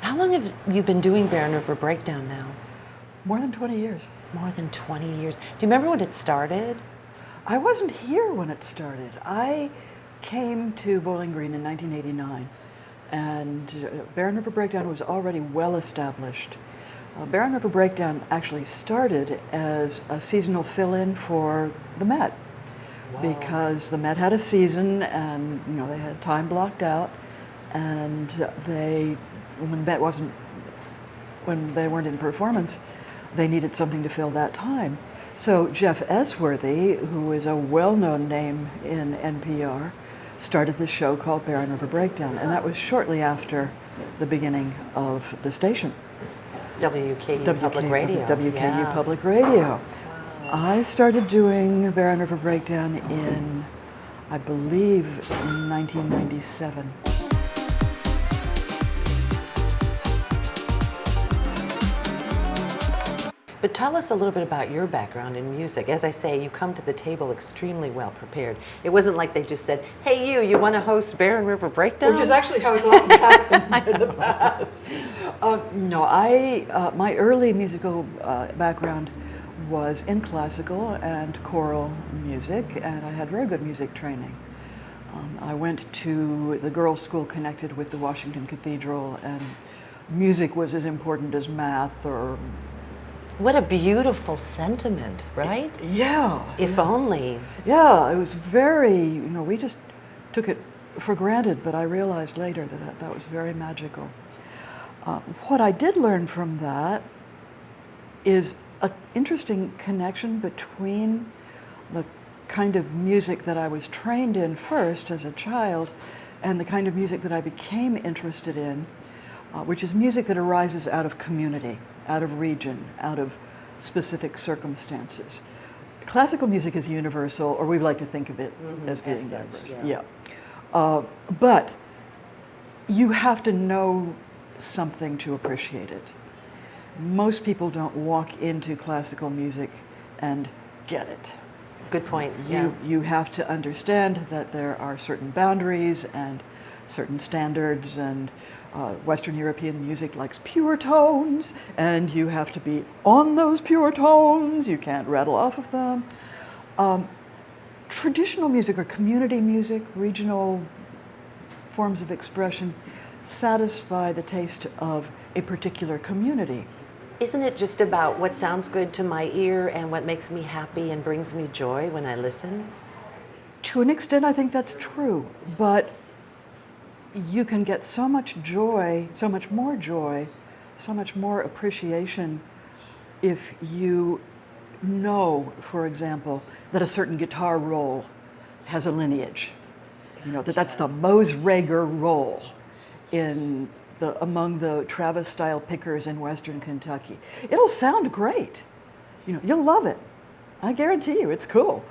How long have you been doing Barren River Breakdown now? More than 20 years. More than 20 years. Do you remember when it started? I wasn't here when it started. I came to Bowling Green in 1989, and Barren River Breakdown was already well established. Barren River Breakdown actually started as a seasonal fill-in for the Met. Wow. Because the Met had a season, and they had time blocked out, and when they weren't in performance, they needed something to fill that time. So Jeff Esworthy, who is a well-known name in NPR, started this show called Barren River Breakdown, and that was shortly after the beginning of the station. WKU Public Radio. WKU Public Radio. Wow. I started doing Barren River Breakdown in, I believe, 1997. But tell us a little bit about your background in music. As I say, you come to the table extremely well prepared. It wasn't like they just said, hey, you want to host Barren River Breakdown? Which is actually how it's often happened in the past. No, my early musical background was in classical and choral music, and I had very good music training. I went to the girls' school connected with the Washington Cathedral, and music was as important as math or... What a beautiful sentiment, right? Yeah. If only. Yeah, it was very, we just took it for granted, but I realized later that that was very magical. What I did learn from that is an interesting connection between the kind of music that I was trained in first as a child and the kind of music that I became interested in, which is music that arises out of community, out of region, out of specific circumstances. Classical music is universal, or we like to think of it as being universal. Yeah. But you have to know something to appreciate it. Most people don't walk into classical music and get it. Good point. You have to understand that there are certain boundaries and certain standards, and Western European music likes pure tones, and you have to be on those pure tones. You can't rattle off of them. Traditional music or community music, regional forms of expression, satisfy the taste of a particular community. Isn't it just about what sounds good to my ear and what makes me happy and brings me joy when I listen? To an extent, I think that's true, but you can get so much joy, so much more appreciation if you know, for example, that a certain guitar roll has a lineage. That's the Mose Rager roll among the Travis-style pickers in Western Kentucky. It'll sound great. You'll love it. I guarantee you, it's cool.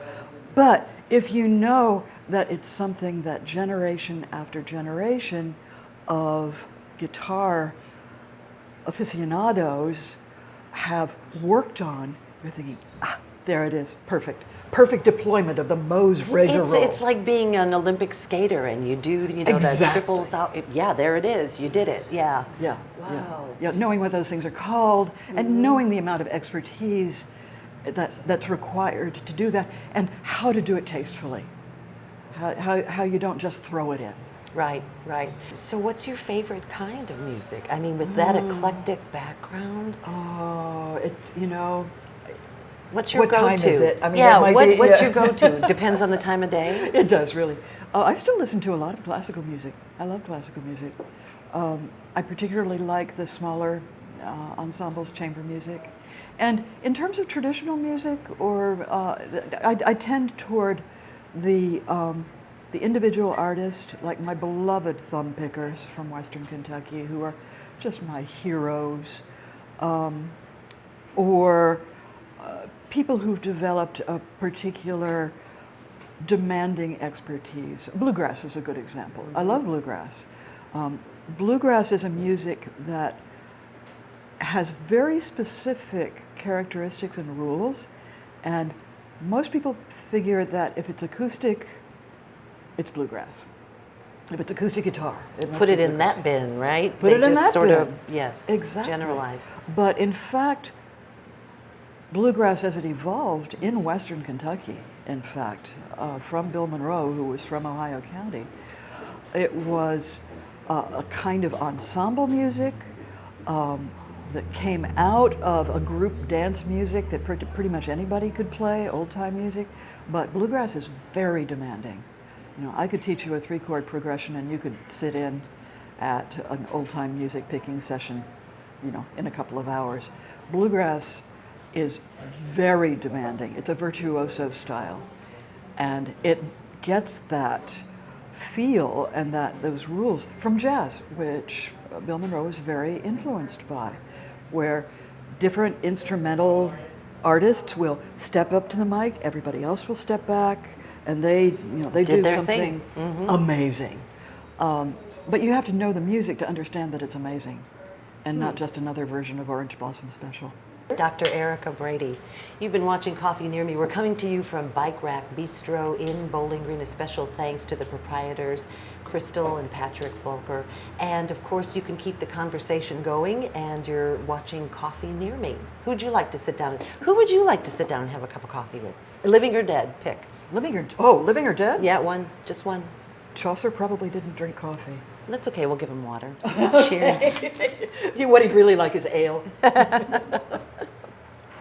But if you know that it's something that generation after generation of guitar aficionados have worked on, you're thinking, there it is, perfect. Perfect deployment of the Mose Rager roll. It's like being an Olympic skater and you do, exactly. the triples out. Yeah, there it is. You did it. Yeah. Yeah. Wow. Yeah. Knowing what those things are called and knowing the amount of expertise that's required to do that, and how to do it tastefully. How you don't just throw it in. Right. So what's your favorite kind of music? I mean, with that eclectic background? Oh, it's, What's your go-to? What time is it? I mean, what's your go-to? Depends on the time of day? It does, really. I still listen to a lot of classical music. I love classical music. I particularly like the smaller ensembles, chamber music. And in terms of traditional music, I tend toward the individual artist, like my beloved thumb pickers from Western Kentucky, who are just my heroes, or people who've developed a particular demanding expertise. Bluegrass is a good example. I love bluegrass. Bluegrass is a music that has very specific characteristics and rules, and most people figure that if it's acoustic, it's bluegrass. If it's acoustic guitar, it must Put it be in that bluegrass. bin, right? Put They it in just that sort of, bin. yes, Exactly. generalize. But in fact, bluegrass as it evolved in Western Kentucky, in fact, from Bill Monroe, who was from Ohio County, it was a kind of ensemble music that came out of a group dance music that pretty much anybody could play, old-time music. But bluegrass is very demanding. You know, I could teach you a 3-chord progression and you could sit in at an old-time music picking session, you know, in a couple of hours. Bluegrass is very demanding. It's a virtuoso style. And it gets that feel and those rules from jazz, which Bill Monroe was very influenced by, where different instrumental artists will step up to the mic, everybody else will step back, and they do something amazing. But you have to know the music to understand that it's amazing, and not just another version of Orange Blossom Special. Dr. Erika Brady, you've been watching Coffee Near Me. We're coming to you from Bike Rack Bistro in Bowling Green. A special thanks to the proprietors, Crystal and Patrick Volker. And of course, you can keep the conversation going, and you're watching Coffee Near Me. Who would you like to sit down and have a cup of coffee with? Living or dead? Pick. Living or dead? Yeah, one, just one. Chaucer probably didn't drink coffee. That's okay, we'll give him water. Cheers. What he'd really like is ale.